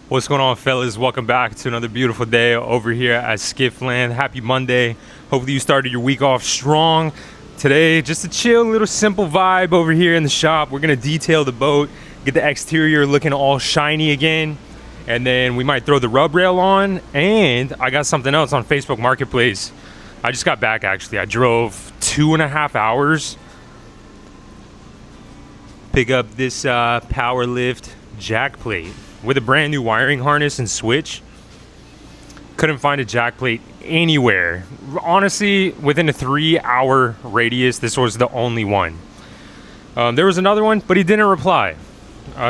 What's going on, fellas? Welcome back to another beautiful day over here at Skiff Land. Happy Monday. Hopefully you started your week off strong. Today, just a chill, little simple vibe over here in the shop. We're gonna detail the boat, get the exterior looking all shiny again, and then we might throw the rub rail on. And I got something else on Facebook Marketplace. I just got back, actually. I drove 2.5 hours. Pick up this power lift jack plate with a brand new wiring harness and switch. Couldn't find a jack plate anywhere. Honestly, within a 3-hour radius, this was the only one. There was another one, but he didn't reply.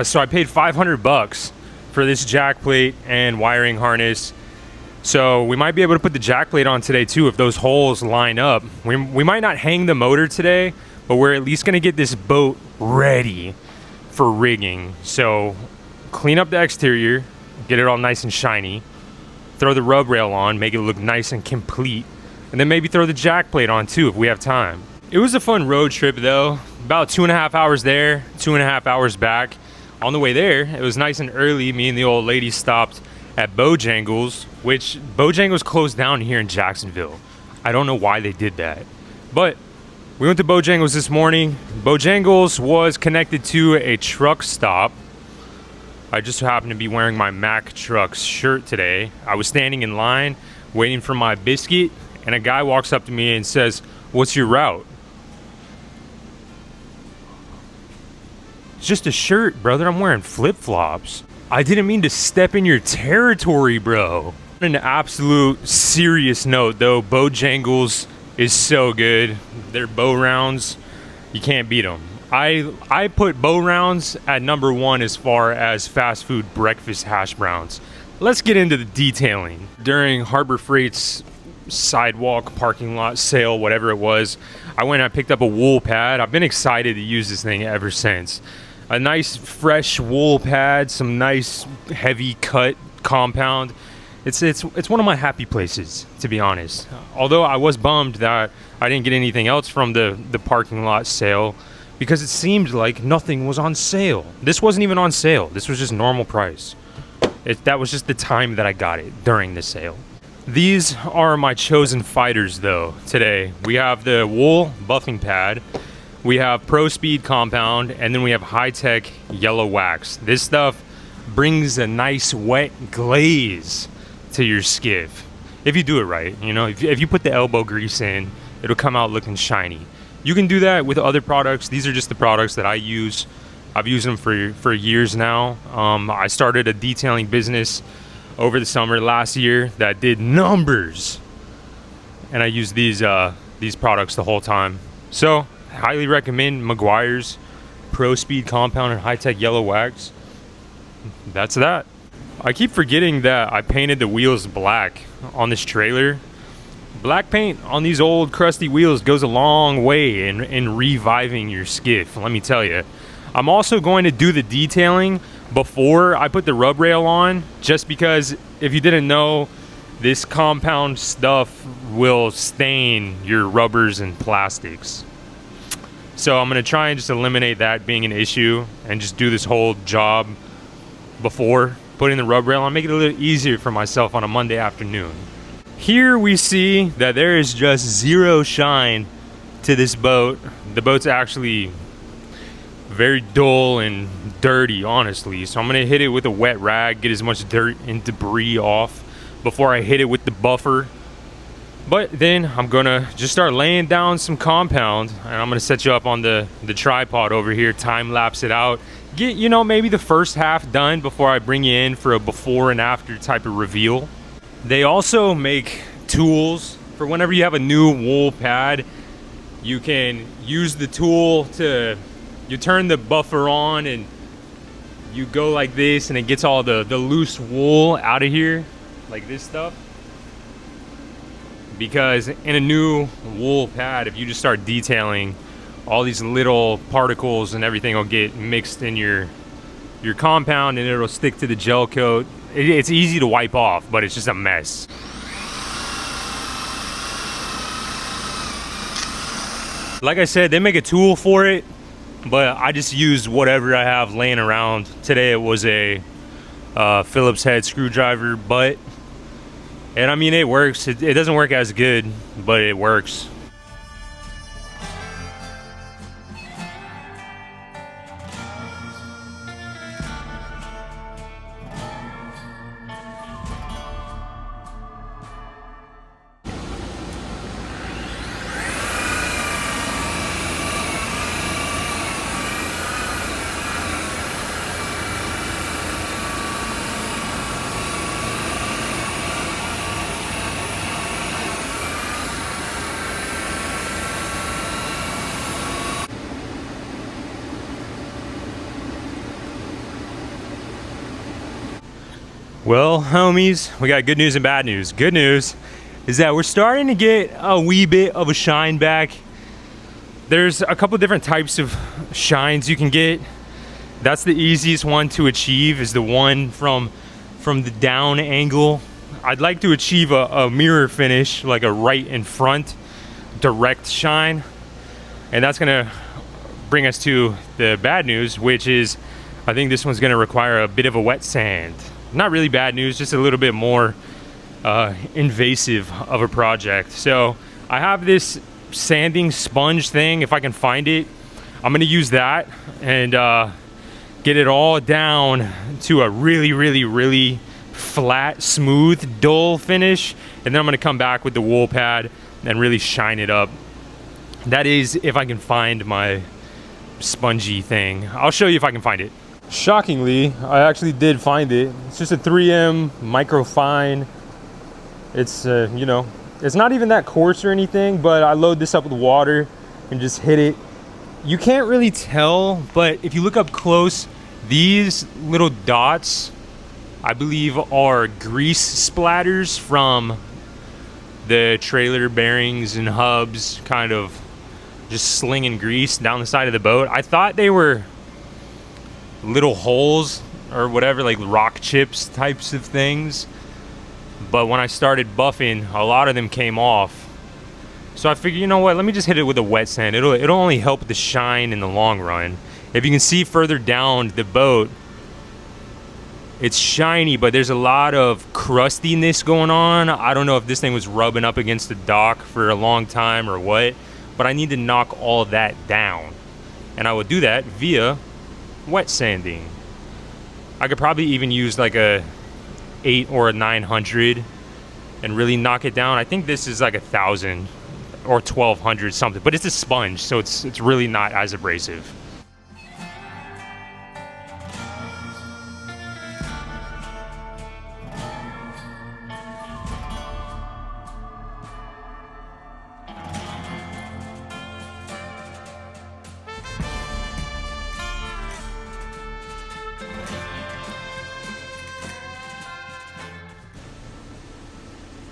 So I paid $500 for this jack plate and wiring harness. So we might be able to put the jack plate on today too if those holes line up. We might not hang the motor today, but we're at least gonna get this boat ready for rigging. So clean up the exterior, get it all nice and shiny, throw the rub rail on, make it look nice and complete, and then maybe throw the jack plate on too if we have time. It was a fun road trip though. About 2.5 hours there, 2.5 hours back. On the way there, it was nice and early. Me and the old lady stopped at Bojangles, which Bojangles closed down here in Jacksonville. I don't know why they did that, but we went to Bojangles this morning. Bojangles was connected to a truck stop. I just happened to be wearing my Mack Trucks shirt today. I was standing in line waiting for my biscuit, and a guy walks up to me and says, "What's your route?" It's just a shirt, brother. I'm wearing flip-flops. I didn't mean to step in your territory, bro. On an absolute serious note, though, Bojangles is so good. Their bow rounds, you can't beat them. I put bow rounds at number one as far as fast food breakfast hash browns. Let's get into the detailing. During Harbor Freight's sidewalk parking lot sale, whatever it was, I went and I picked up a wool pad. I've been excited to use this thing ever since. A nice fresh wool pad, some nice heavy cut compound. It's one of my happy places, to be honest. Although I was bummed that I didn't get anything else from the parking lot sale, because it seemed like nothing was on sale. This wasn't even on sale. This was just normal price. That was just the time that I got it, during the sale. These are my chosen fighters though today. We have the wool buffing pad, we have Pro Speed compound, and then we have high-tech yellow wax. This stuff brings a nice wet glaze to your skiff. If you do it right, you know, if you put the elbow grease in, it'll come out looking shiny. You can do that with other products. These are just the products that I use. I've used them for years now. I started a detailing business over the summer last year that did numbers, and I used these products the whole time. So highly recommend Meguiar's Pro Speed compound and high-tech yellow wax. That's that. I keep forgetting that I painted the wheels black on this trailer. Black paint on these old crusty wheels goes a long way in reviving your skiff, let me tell you. I'm also going to do the detailing before I put the rub rail on, just because if you didn't know, this compound stuff will stain your rubbers and plastics. So I'm going to try and just eliminate that being an issue and just do this whole job before putting the rub rail on, make it a little easier for myself on a Monday afternoon. Here we see that there is just zero shine to this boat. The boat's actually very dull and dirty, honestly. So I'm gonna hit it with a wet rag, get as much dirt and debris off before I hit it with the buffer. But then I'm gonna just start laying down some compound, and I'm gonna set you up on the tripod over here, time lapse it out. Get, you know, maybe the first half done before I bring you in for a before and after type of reveal. They also make tools for whenever you have a new wool pad. You can use the tool to, you turn the buffer on and you go like this, and it gets all the loose wool out of here, like this stuff. Because in a new wool pad, if you just start detailing, all these little particles and everything will get mixed in your compound, and it'll stick to the gel coat. It's easy to wipe off, but it's just a mess. Like I said, they make a tool for it, but I just used whatever I have laying around. Today it was a Phillips head screwdriver butt. And I mean, it works. It doesn't work as good, but it works. Well, homies, we got good news and bad news. Good news is that we're starting to get a wee bit of a shine back. There's a couple different types of shines you can get. That's the easiest one to achieve, is the one from the down angle. I'd like to achieve a mirror finish, like a right in front direct shine. And that's gonna bring us to the bad news, which is I think this one's gonna require a bit of a wet sand. Not really bad news, just a little bit more invasive of a project. So I have this sanding sponge thing. If I can find it, I'm gonna use that and get it all down to a really flat, smooth, dull finish. And then I'm gonna come back with the wool pad and really shine it up. That is if I can find my spongy thing. I'll show you if I can find it. Shockingly, I actually did find it. It's just a 3M microfine. It's you know, it's not even that coarse or anything, but I load this up with water and just hit it. You can't really tell, but if you look up close, these little dots, I believe, are grease splatters from the trailer bearings and hubs kind of just slinging grease down the side of the boat. I thought they were little holes or whatever, like rock chips types of things, but when I started buffing, a lot of them came off. So I figured, you know what, let me just hit it with a wet sand. It'll only help the shine in the long run. If you can see further down the boat, it's shiny, but there's a lot of crustiness going on. I don't know if this thing was rubbing up against the dock for a long time or what, but I need to knock all that down, and I would do that via wet sanding. I could probably even use like a 8 or a 900 and really knock it down. I think this is like 1,000 or 1,200 something, but it's a sponge, so it's really not as abrasive.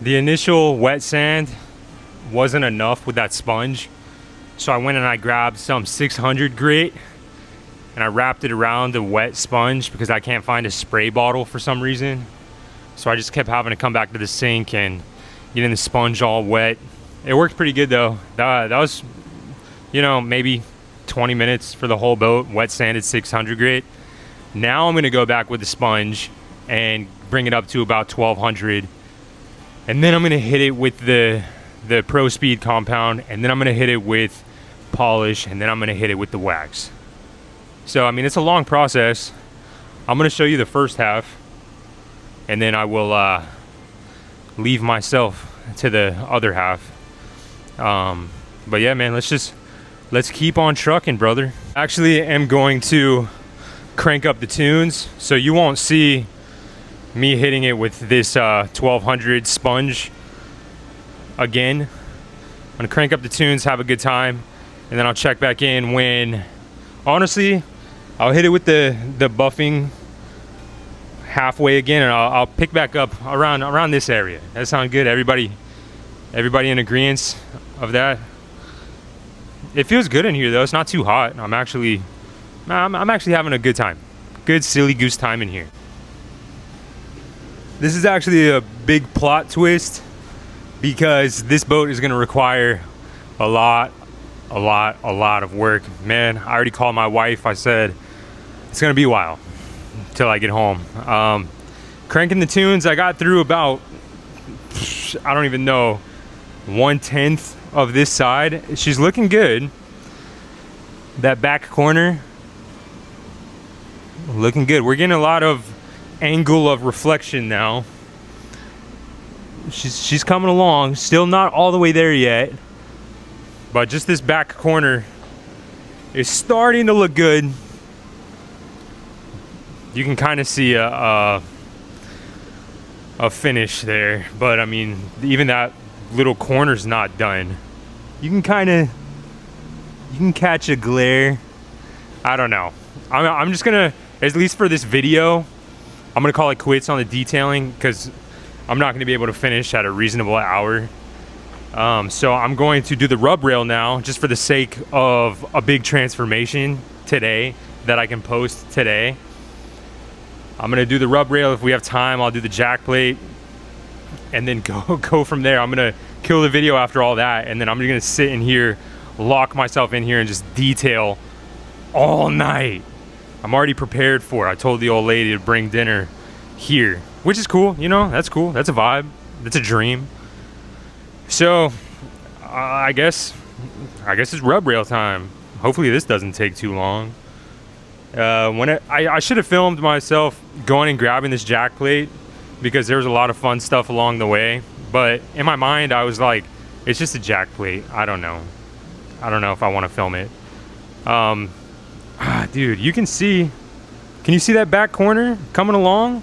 The initial wet sand wasn't enough with that sponge, so I went and I grabbed some 600 grit and I wrapped it around the wet sponge because I can't find a spray bottle for some reason. So I just kept having to come back to the sink and getting the sponge all wet. It worked pretty good though. That was, you know, maybe 20 minutes for the whole boat, wet sanded 600 grit. Now I'm gonna go back with the sponge and bring it up to about 1,200. And then I'm gonna hit it with the Pro Speed compound, and then I'm gonna hit it with polish, and then I'm gonna hit it with the wax. So I mean, it's a long process. I'm gonna show you the first half, and then I will leave myself to the other half. But yeah, man, let's keep on trucking, brother. Actually, am going to crank up the tunes, so you won't see me hitting it with this 1,200 sponge again. I'm gonna crank up the tunes, have a good time, and then I'll check back in when, honestly, I'll hit it with the buffing halfway again, and I'll pick back up around this area. That sounds good? Everybody in agreement of that? It feels good in here though. It's not too hot. I'm actually having a good time. Good silly goose time in here. This is actually a big plot twist because this boat is going to require a lot of work. Man, I already called my wife. I said, it's going to be a while. till I get home. Cranking the tunes, I got through about, I don't even know, 1/10 of this side. She's looking good. That back corner, looking good. We're getting a lot of angle of reflection now. She's coming along. Still not all the way there yet, but just this back corner is starting to look good. You can kind of see a finish there, but I mean, even that little corner's not done. You can catch a glare. I don't know. I'm just gonna, at least for this video, I'm gonna call it quits on the detailing because I'm not gonna be able to finish at a reasonable hour. So I'm going to do the rub rail now, just for the sake of a big transformation today that I can post today. I'm gonna do the rub rail. If we have time, I'll do the jack plate and then go from there. I'm gonna kill the video after all that, and then I'm gonna sit in here, lock myself in here, and just detail all night. I'm already prepared for it. I told the old lady to bring dinner here, which is cool. You know, that's cool. That's a vibe. That's a dream. So I guess it's rub rail time. Hopefully this doesn't take too long. I should have filmed myself going and grabbing this jack plate because there was a lot of fun stuff along the way. But in my mind, I was like, it's just a jack plate. I don't know if I want to film it. Dude, you can see. Can you see that back corner coming along?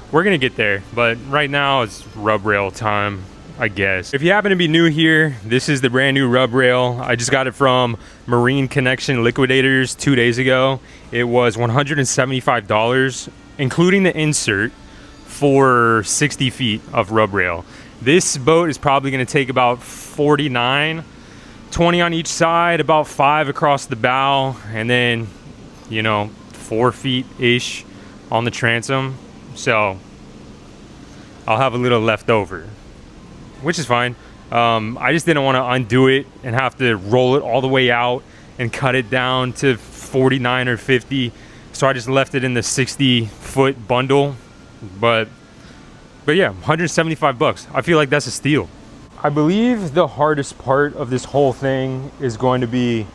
We're gonna get there, but right now it's rub rail time, I guess. If you happen to be new here, this is the brand new rub rail. I just got it from Marine Connection Liquidators 2 days ago. It was $175, including the insert, for 60 feet of rub rail. This boat is probably gonna take about 49, 20 on each side, about 5 across the bow, and then, 4 feet-ish on the transom. So I'll have a little left over, which is fine. I just didn't want to undo it and have to roll it all the way out and cut it down to 49 or 50. So I just left it in the 60-foot bundle. But yeah, 175 bucks. I feel like that's a steal. I believe the hardest part of this whole thing is going to be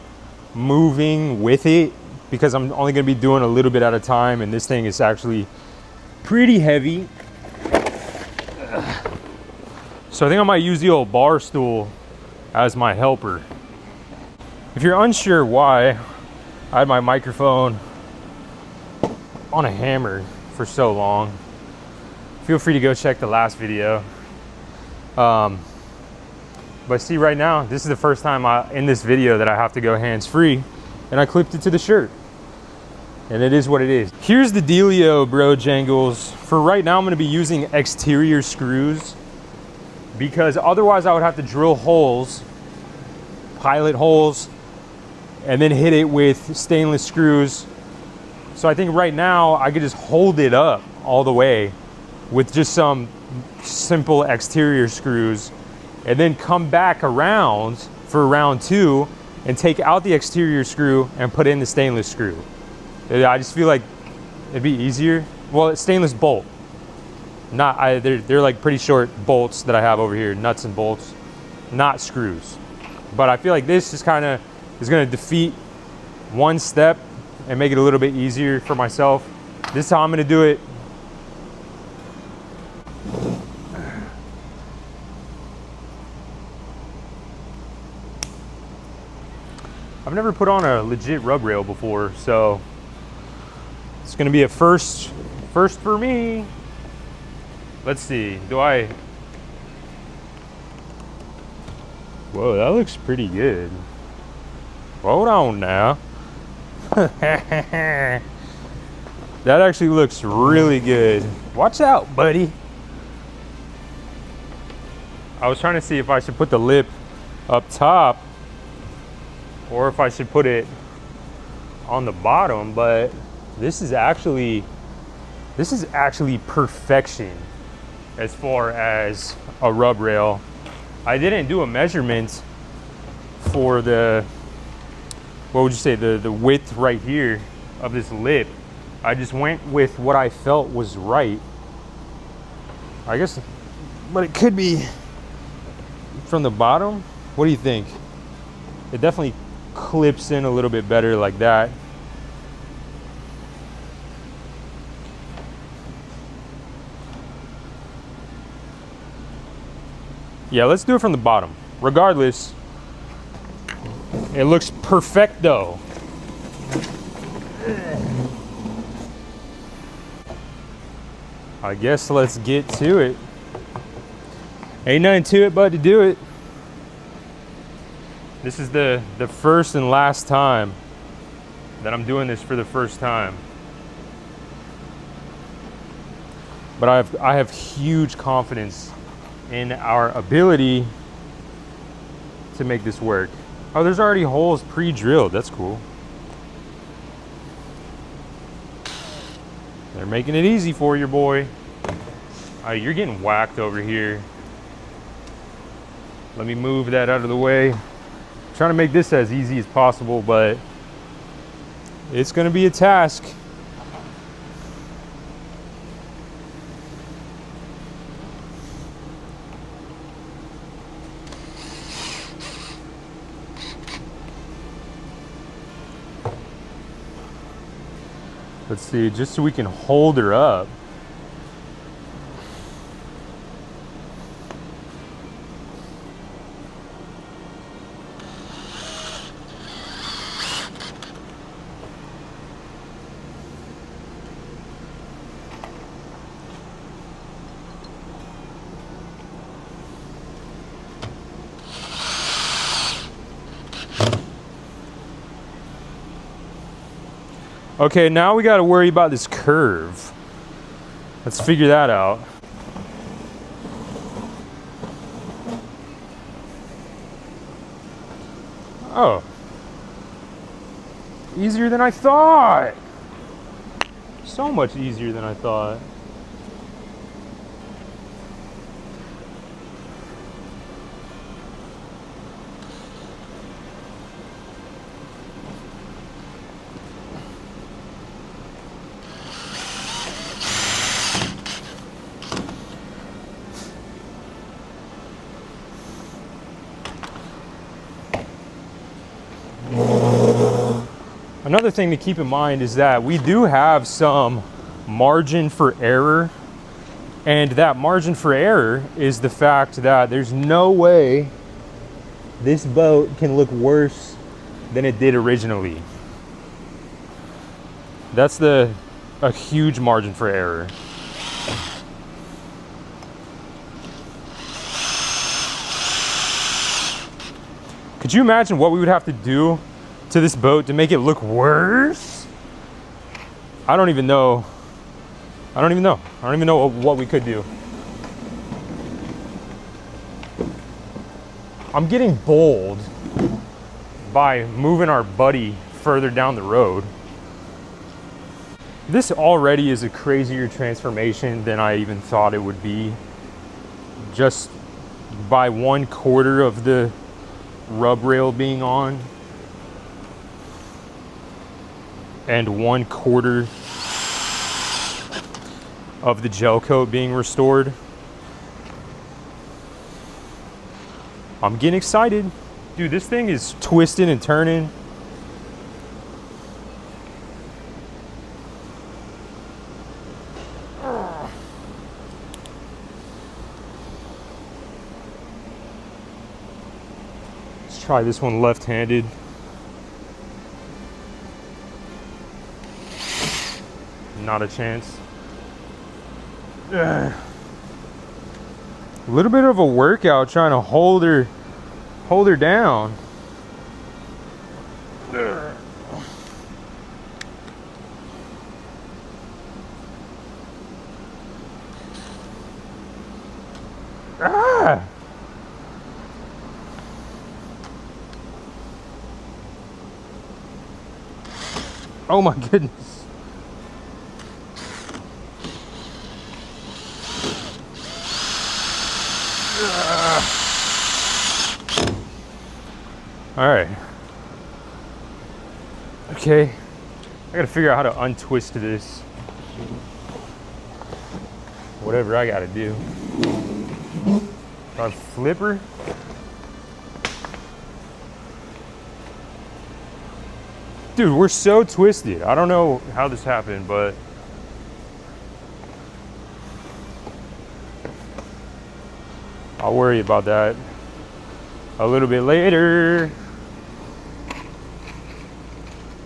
moving with it, because I'm only going to be doing a little bit at a time, and this thing is actually pretty heavy. So I think I might use the old bar stool as my helper. If you're unsure why I had my microphone on a hammer for so long, feel free to go check the last video. But see, right now, this is the first time in this video that I have to go hands-free, and I clipped it to the shirt. And it is what it is. Here's the dealio, bro jangles. For right now, I'm gonna be using exterior screws, because otherwise I would have to drill holes, pilot holes, and then hit it with stainless screws. So I think right now I could just hold it up all the way with just some simple exterior screws, and then come back around for round 2 and take out the exterior screw and put in the stainless screw. I just feel like it'd be easier. Well, it's stainless bolt. They're like pretty short bolts that I have over here, nuts and bolts, not screws. But I feel like this just kind of is going to defeat one step and make it a little bit easier for myself. This is how I'm going to do it. I've never put on a legit rub rail before, so it's gonna be a first for me. Let's see, whoa, that looks pretty good. Hold on now. That actually looks really good. Watch out, buddy. I was trying to see if I should put the lip up top or if I should put it on the bottom, but this is actually perfection as far as a rub rail. I didn't do a measurement for the, what would you say, the width right here of this lip. I just went with what I felt was right. I guess, but it could be from the bottom. What do you think? It definitely clips in a little bit better like that. Yeah, let's do it from the bottom. Regardless, it looks perfecto. I guess let's get to it. Ain't nothing to it but to do it. This is the first and last time that I'm doing this for the first time. But I have huge confidence in our ability to make this work. Oh, there's already holes pre-drilled. That's cool. They're making it easy for you, boy. You're getting whacked over here. Let me move that out of the way. I'm trying to make this as easy as possible, but it's gonna be a task. Let's see, just so we can hold her up. Okay, now we got to worry about this curve. Let's figure that out. Oh. Easier than I thought. So much easier than I thought. Another thing to keep in mind is that we do have some margin for error, and that margin for error is the fact that there's no way this boat can look worse than it did originally. That's a huge margin for error. Could you imagine what we would have to do to this boat to make it look worse? I don't even know. I don't even know what we could do. I'm getting bold by moving our buddy further down the road. This already is a crazier transformation than I even thought it would be. Just by 1/4 of the rub rail being on. And 1/4 of the gel coat being restored. I'm getting excited. Dude, this thing is twisting and turning. Let's try this one left-handed. Not a chance. A little bit of a workout trying to hold her down. Ah! Oh my goodness. All right. Okay. I gotta figure out how to untwist this. Whatever I gotta do. Our flipper. Dude, we're so twisted. I don't know how this happened, but I'll worry about that a little bit later.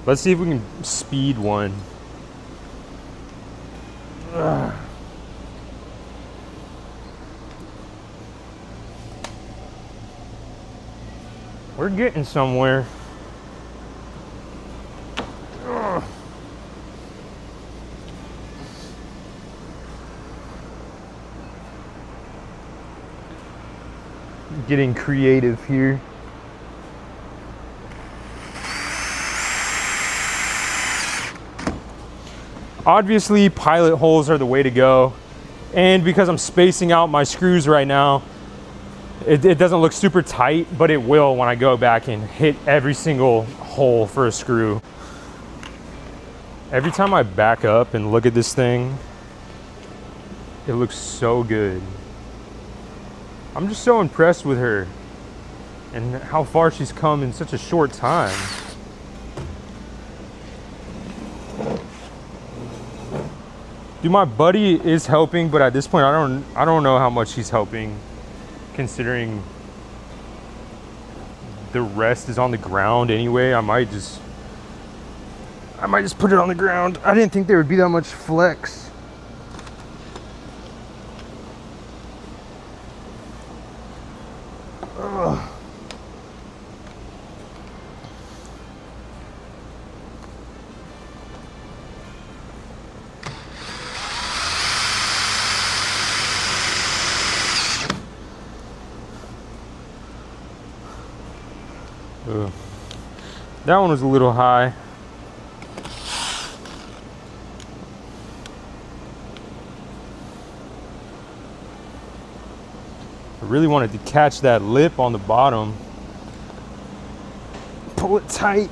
Let's see if we can speed one. Ugh. We're getting somewhere. Ugh. Getting creative here. Obviously, pilot holes are the way to go. And because I'm spacing out my screws right now, it doesn't look super tight, but it will when I go back and hit every single hole for a screw. Every time I back up and look at this thing, it looks so good. I'm just so impressed with her and how far she's come in such a short time. Dude, my buddy is helping, but at this point, I don't know how much he's helping, considering the rest is on the ground anyway. I might just put it on the ground. I didn't think there would be that much flex. Ugh. Ugh. That one was a little high. I really wanted to catch that lip on the bottom. Pull it tight.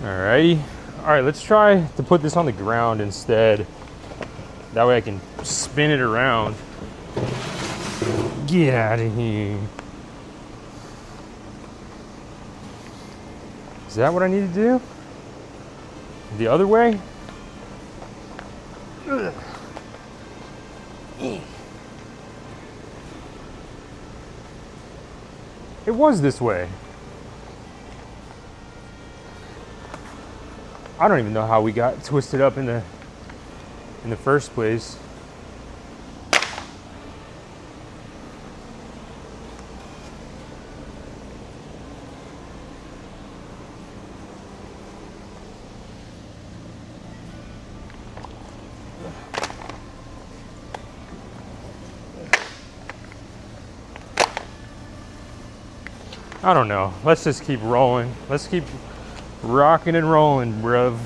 Alrighty. Alright, let's try to put this on the ground instead. That way I can spin it around. Get out of here. Is that what I need to do? The other way? Ugh. It was this way. I don't even know how we got twisted up in the first place. I don't know. Let's just keep rolling. Let's keep rocking and rolling, bruv.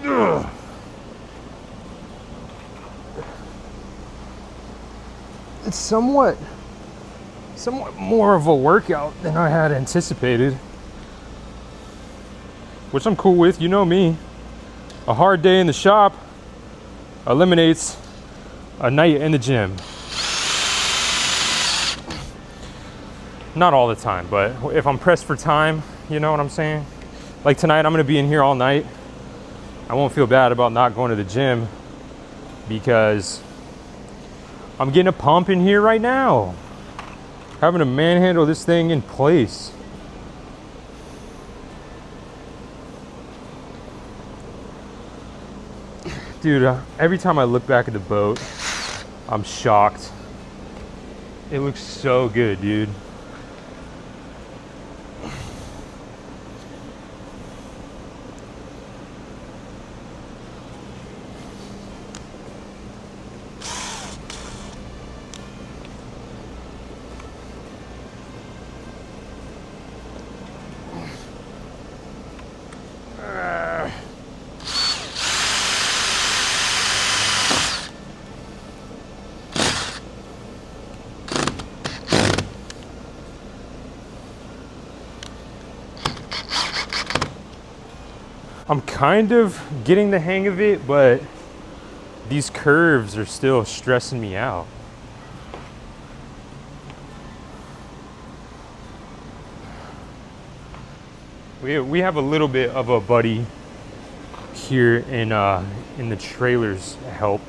Ugh. It's somewhat more of a workout than I had anticipated, which I'm cool with. You know me. A hard day in the shop eliminates a night in the gym. Not all the time, but if I'm pressed for time, you know what I'm saying? Like tonight, I'm gonna be in here all night. I won't feel bad about not going to the gym because I'm getting a pump in here right now. Having to manhandle this thing in place. Dude, every time I look back at the boat, I'm shocked. It looks so good, dude. I'm kind of getting the hang of it, but these curves are still stressing me out. We have a little bit of a buddy here in the trailer's help.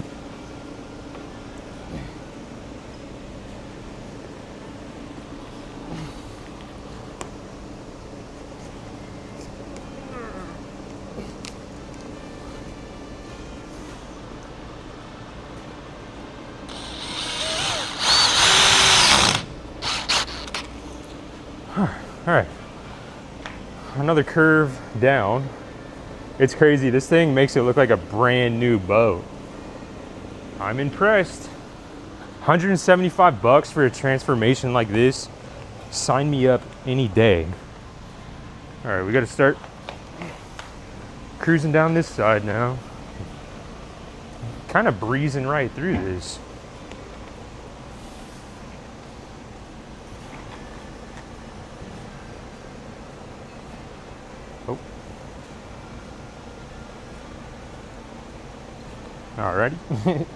All right, another curve down. It's crazy. This thing makes it look like a brand new boat. I'm impressed. 175 bucks for a transformation like this. Sign me up any day. All right, we got to start cruising down this side now. Kind of breezing right through this. Oh. Alrighty.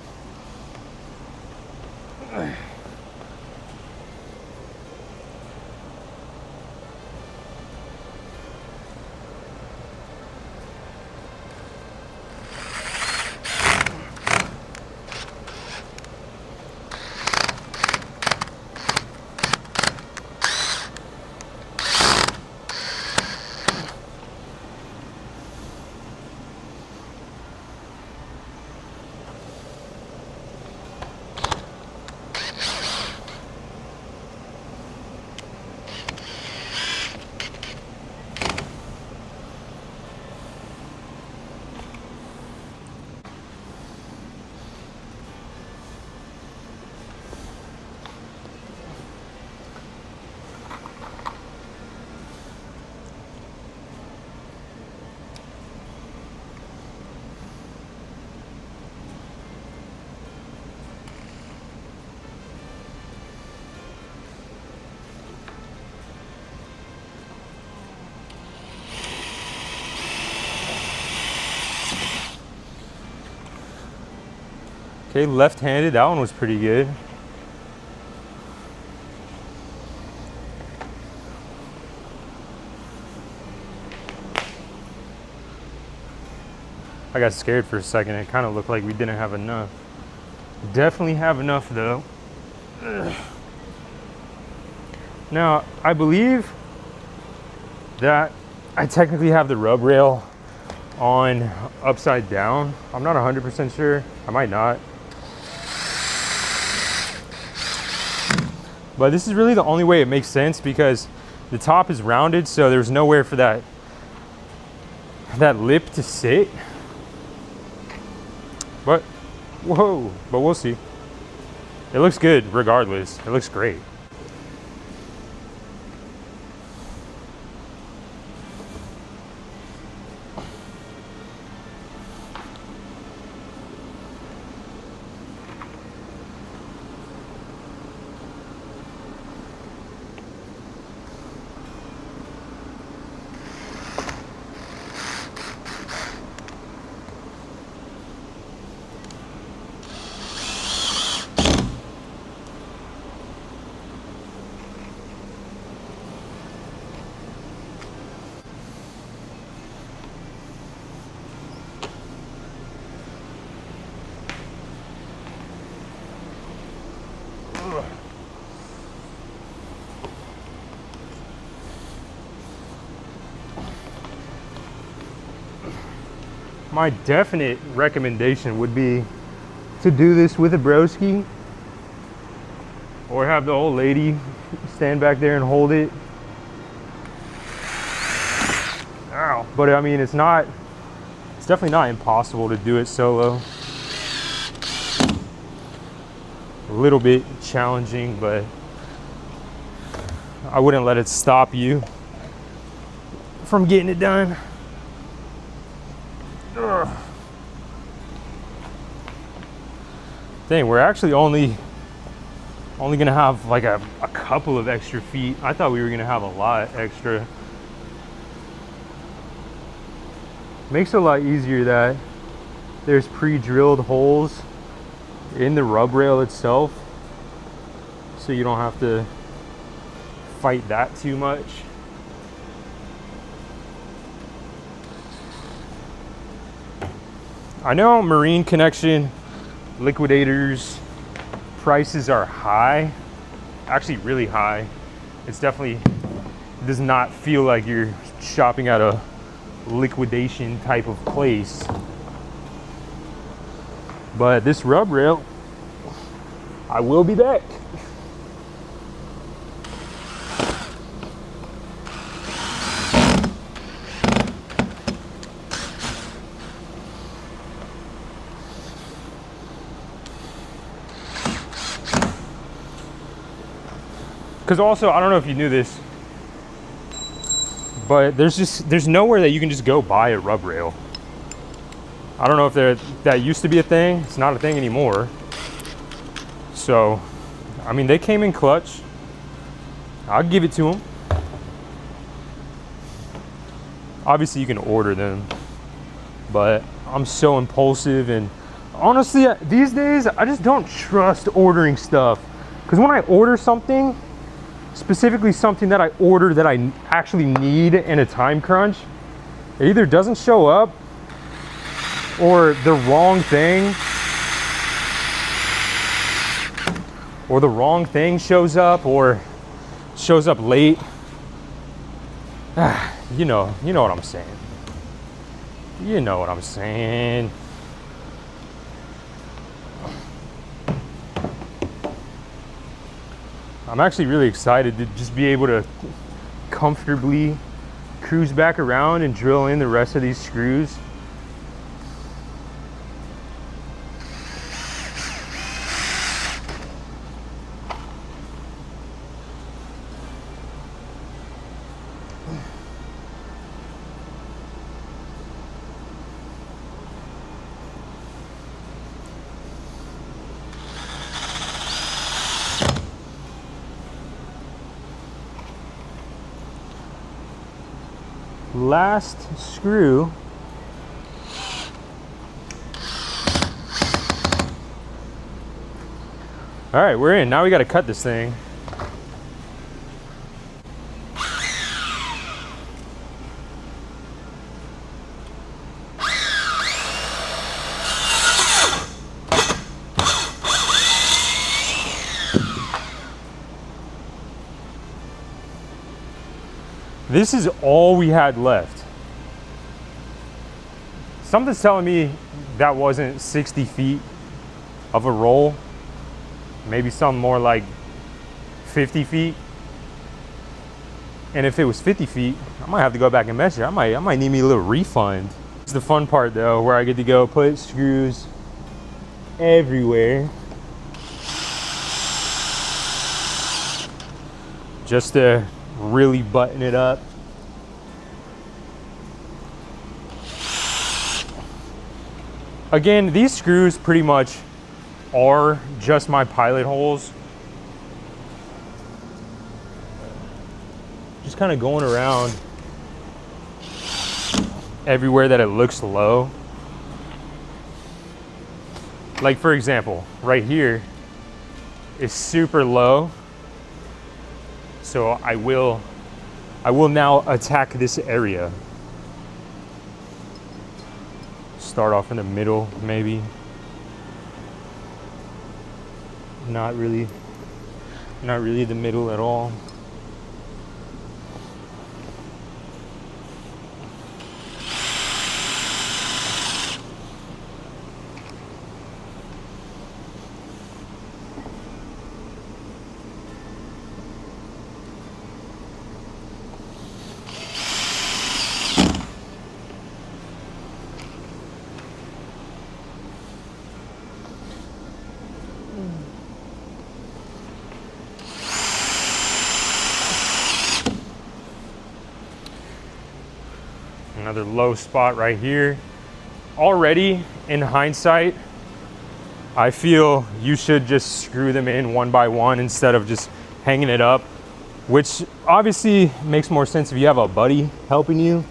Okay, left-handed, that one was pretty good. I got scared for a second. It kind of looked like we didn't have enough. Definitely have enough though. Ugh. Now, I believe that I technically have the rub rail on upside down. I'm not 100% sure. I might not. But this is really the only way it makes sense because the top is rounded, so there's nowhere for that lip to sit. But, whoa, but we'll see. It looks good regardless. It looks great. My definite recommendation would be to do this with a broski or have the old lady stand back there and hold it. Ow. But I mean, it's definitely not impossible to do it solo. A little bit challenging, but I wouldn't let it stop you from getting it done. Ugh. Dang, we're actually only gonna have like a couple of extra feet. I thought we were gonna have a lot extra. Makes it a lot easier that there's pre-drilled holes in the rub rail itself, so you don't have to fight that too much. I know Marine Connection liquidators prices are high, actually really high. It's definitely does not feel like you're shopping at a liquidation type of place. But this rub rail, I will be back. Because also, I don't know if you knew this, but there's nowhere that you can just go buy a rub rail. I don't know if that used to be a thing. It's not a thing anymore. So, I mean, they came in clutch. I'll give it to them. Obviously, you can order them, but I'm so impulsive, and honestly, these days, I just don't trust ordering stuff. Because when I order something, specifically something that I order that I actually need in a time crunch, it either doesn't show up or the wrong thing shows up or shows up late. You know what I'm saying. You know what I'm saying. I'm actually really excited to just be able to comfortably cruise back around and drill in the rest of these screws. Last screw. All right, we're in. Now we got to cut this thing. This is all we had left. Something's telling me that wasn't 60 feet of a roll. Maybe something more like 50 feet. And if it was 50 feet, I might have to go back and measure. I might need me a little refund. It's the fun part though, where I get to go put screws everywhere. Just to really button it up. Again, these screws pretty much are just my pilot holes. Just kind of going around everywhere that it looks low. Like for example, right here is super low. So I will now attack this area. Start off in the middle, maybe. Not really the middle at all. Another low spot right here. Already, in hindsight, I feel you should just screw them in one by one instead of just hanging it up, which obviously makes more sense if you have a buddy helping you.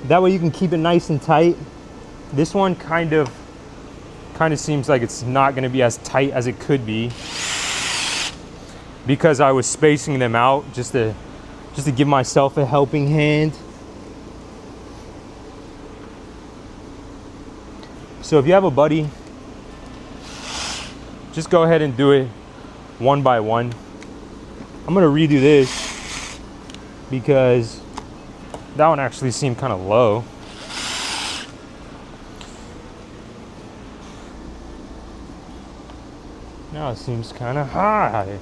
That way you can keep it nice and tight. This one kind of seems like it's not going to be as tight as it could be, because I was spacing them out just to give myself a helping hand. So if you have a buddy, just go ahead and do it one by one. I'm gonna redo this because that one actually seemed kind of low. Now it seems kind of high.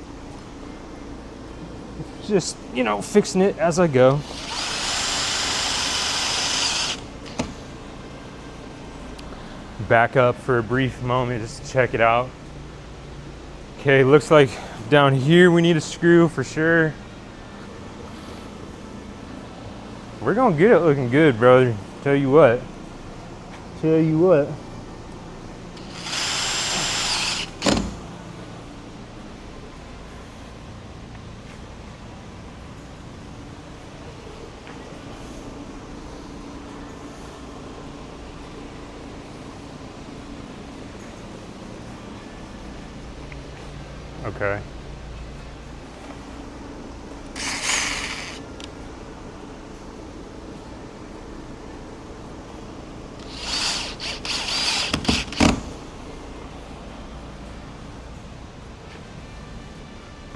Just, you know, fixing it as I go. Back up for a brief moment just to check it out. Okay, looks like down here we need a screw for sure. We're gonna get it looking good, brother. Tell you what. Tell you what. Okay.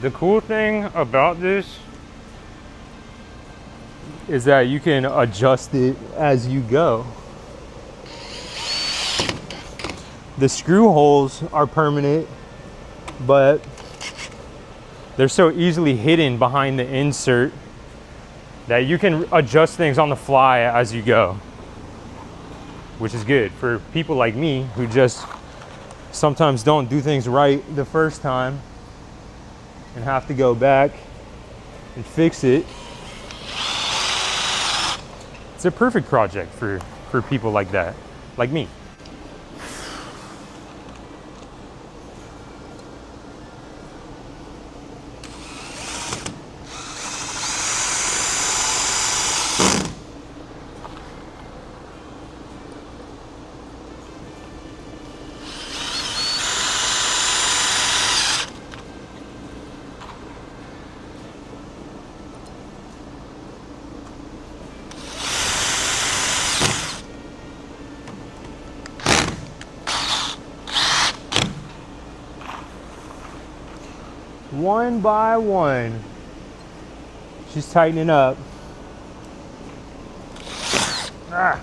The cool thing about this is that you can adjust it as you go. The screw holes are permanent, but they're so easily hidden behind the insert that you can adjust things on the fly as you go, which is good for people like me who just sometimes don't do things right the first time and have to go back and fix it. It's a perfect project for people like that, like me. One by one, she's tightening up. Ah.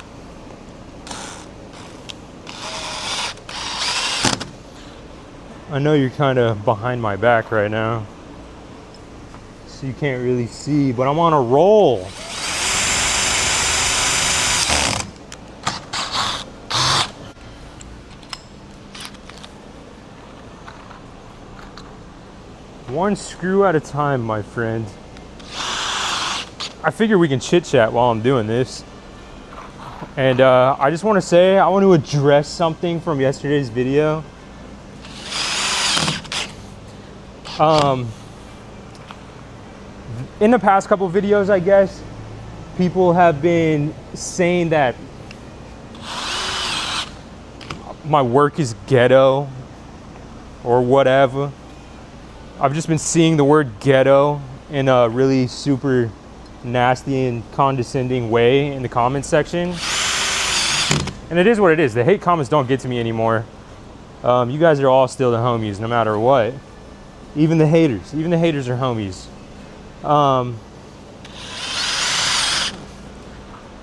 I know you're kind of behind my back right now, so you can't really see, but I'm on a roll. One screw at a time, my friend. I figure we can chit chat while I'm doing this. And I just want to say, I want to address something from yesterday's video. In the past couple videos, I guess, people have been saying that my work is ghetto or whatever. I've just been seeing the word ghetto in a really super nasty and condescending way in the comments section. And it is what it is. The hate comments don't get to me anymore. You guys are all still the homies no matter what. Even the haters are homies.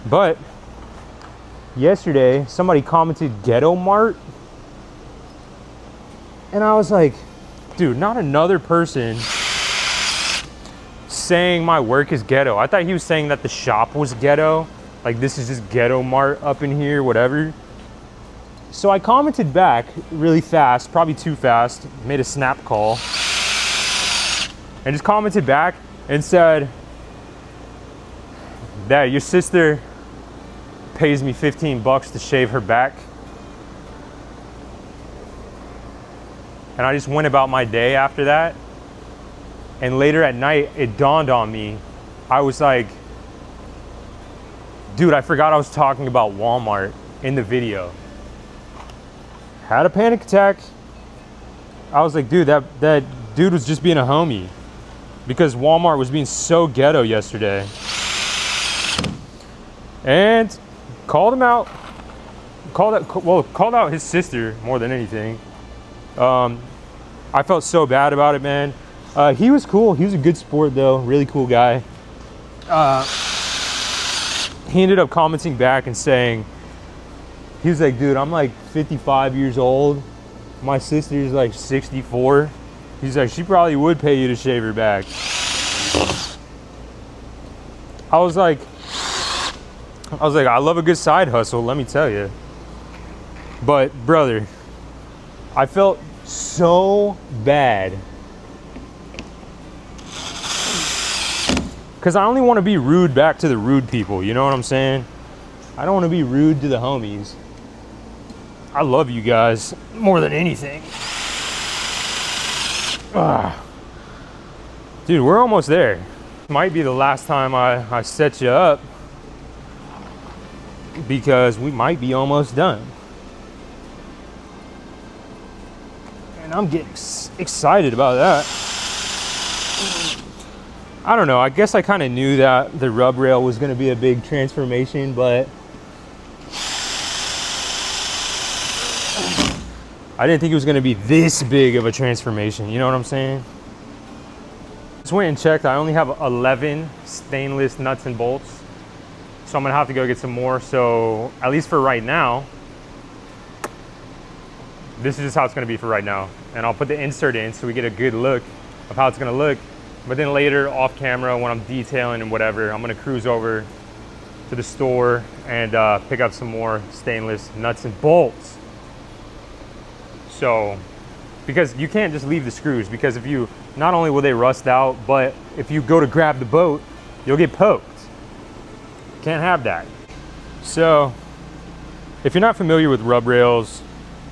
But yesterday somebody commented ghetto mart, and I was like, dude, not another person saying my work is ghetto. I thought he was saying that the shop was ghetto. Like, this is just ghetto mart up in here, whatever. So I commented back really fast, probably too fast, made a snap call, and just commented back and said that your sister pays me $15 to shave her back. And I just went about my day after that. And later at night, it dawned on me. I was like, Dude, I forgot I was talking about Walmart in the video. Had a panic attack. I was like, dude, that dude was just being a homie because Walmart was being so ghetto yesterday. And called him out. Called out his sister more than anything. I felt so bad about it, man. He was cool. He was a good sport, though. Really cool guy. He ended up commenting back and saying, he was like, dude, I'm like 55 years old. My sister's like 64. He's like, she probably would pay you to shave her back. I was like, I love a good side hustle, let me tell you. But brother, I felt so bad because I only want to be rude back to the rude people. You know what I'm saying? I don't want to be rude to the homies. I love you guys more than anything. Dude, we're almost there. Might be the last time I set you up because we might be almost done. And I'm getting excited about that. I don't know, I guess I kind of knew that the rub rail was going to be a big transformation, but I didn't think it was going to be this big of a transformation. You know what I'm saying? Just went and checked. I only have 11 stainless nuts and bolts, so I'm going to have to go get some more. So at least for right now, this is just how it's going to be for right now. And I'll put the insert in so we get a good look of how it's going to look. But then later off camera, when I'm detailing and whatever, I'm going to cruise over to the store and pick up some more stainless nuts and bolts. So, because you can't just leave the screws, because if you, not only will they rust out, but if you go to grab the boat, you'll get poked. Can't have that. So, if you're not familiar with rub rails,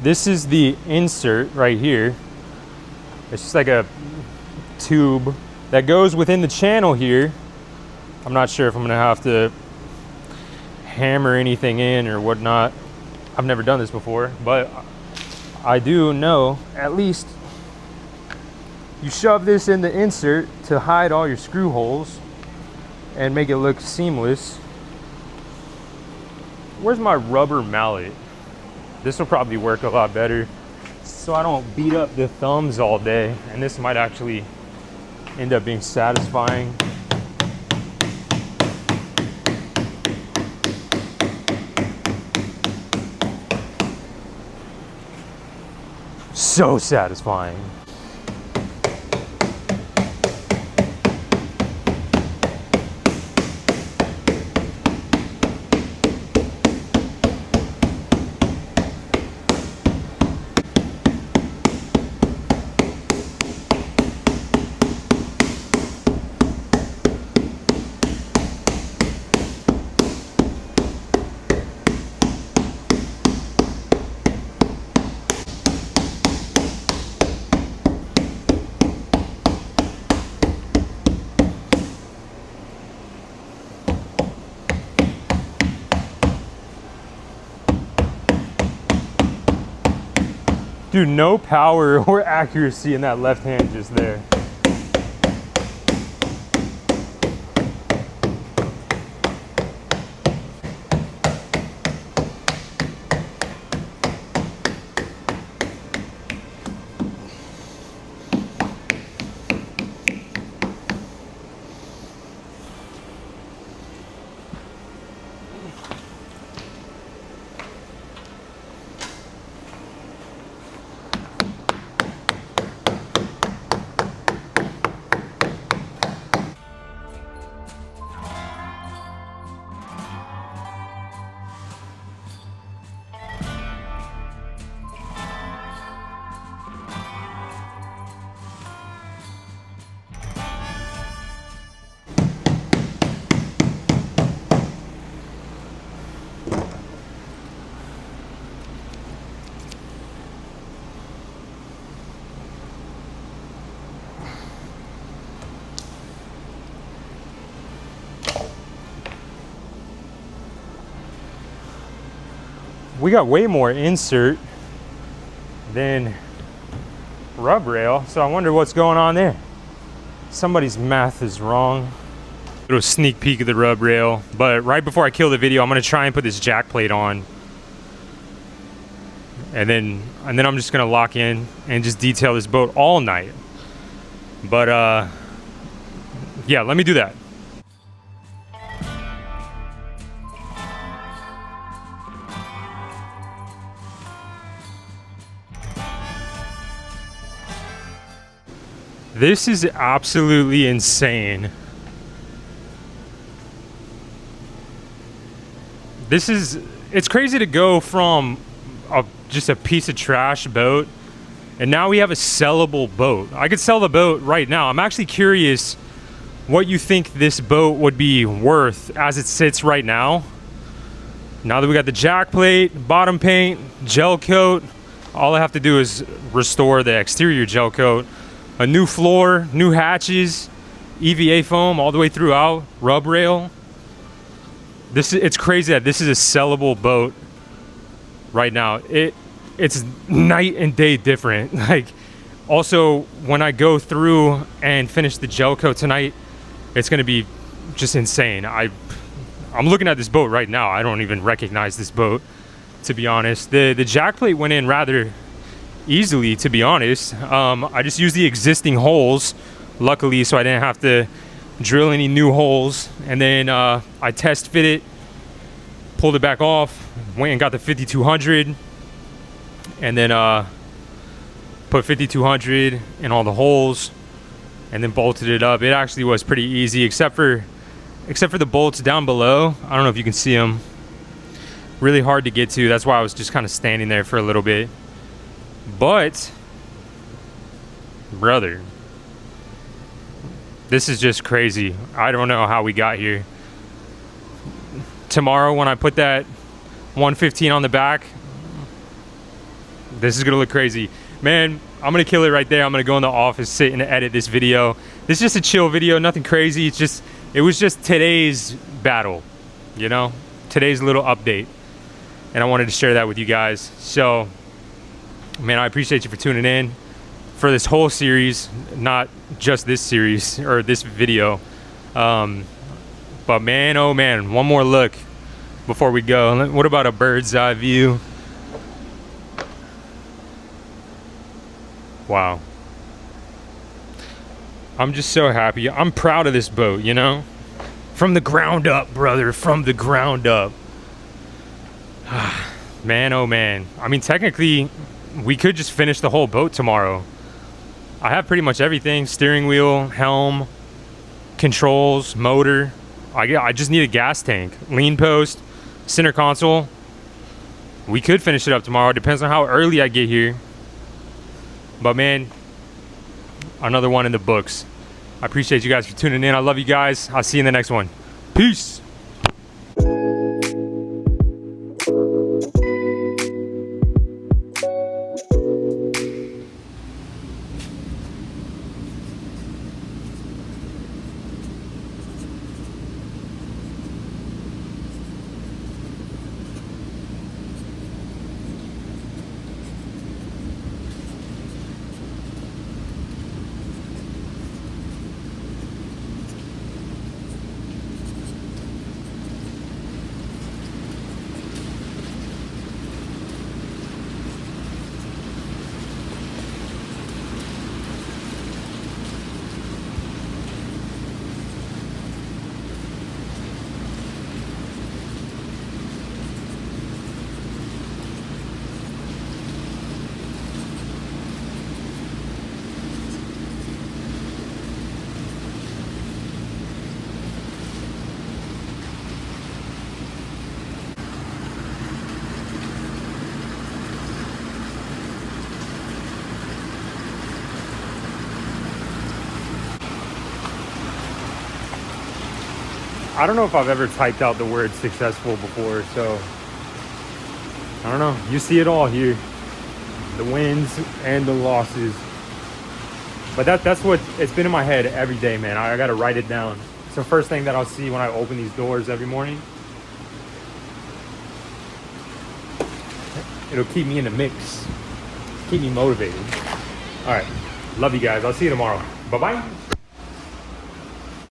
this is the insert right here. It's just like a tube that goes within the channel here. I'm not sure if I'm gonna have to hammer anything in or whatnot. I've never done this before, but I do know at least you shove this in the insert to hide all your screw holes and make it look seamless. Where's my rubber mallet? This will probably work a lot better so I don't beat up the thumbs all day, and this might actually end up being satisfying. So satisfying. Dude, no power or accuracy in that left hand just there. we got way more insert than rub rail, so I wonder what's going on there. Somebody's math is wrong. Little sneak peek of the rub rail, but right before I kill the video, I'm gonna try and put this jack plate on, and then I'm just gonna lock in and just detail this boat all night. But yeah, let me do that. This is absolutely insane. It's crazy to go from just a piece of trash boat, and now we have a sellable boat. I could sell the boat right now. I'm actually curious what you think this boat would be worth as it sits right now. Now that we got the jack plate, bottom paint, gel coat, all I have to do is restore the exterior gel coat. A new floor, new hatches, EVA foam all the way throughout, rub rail. It's crazy that this is a sellable boat right now. It's night and day different. Like, also when I go through and finish the gel coat tonight, it's gonna be just insane. I'm looking at this boat right now. I don't even recognize this boat, to be honest. The jack plate went in rather easily, to be honest. I just used the existing holes, luckily, so I didn't have to drill any new holes. And then I test fit it, pulled it back off, went and got the 5200, and then put 5200 in all the holes, and then bolted it up. It actually was pretty easy, except for the bolts down below. I don't know if you can see them. Really hard to get to. That's why I was just kind of standing there for a little bit. But, brother, this is just crazy. I don't know how we got here. Tomorrow when I put that 115 on the back, this is gonna look crazy. Man, I'm gonna kill it right there. I'm gonna go in the office, sit and edit this video. This is just a chill video, nothing crazy. It was just today's battle, you know? Today's little update. And I wanted to share that with you guys. So, man, I appreciate you for tuning in for this whole series, not just this series or this video. But man, oh man, one more look before we go. What about a bird's eye view? Wow. I'm just so happy. I'm proud of this boat, you know? From the ground up, brother, from the ground up. Man, oh man. I mean, technically, we could just finish the whole boat tomorrow. I have pretty much everything. Steering wheel, helm, controls, motor. I just need a gas tank, lean post, center console. We could finish it up tomorrow. Depends on how early I get here. But man, another one in the books. I appreciate you guys for tuning in. I love you guys. I'll see you in the next one. Peace. I don't know if I've ever typed out the word successful before, so I don't know. You see it all here, the wins and the losses. But that's what it's been in my head every day, man. I gotta write it down. It's the first thing that I'll see when I open these doors every morning. It'll keep me in the mix, keep me motivated. All right, love you guys. I'll see you tomorrow. Bye-bye.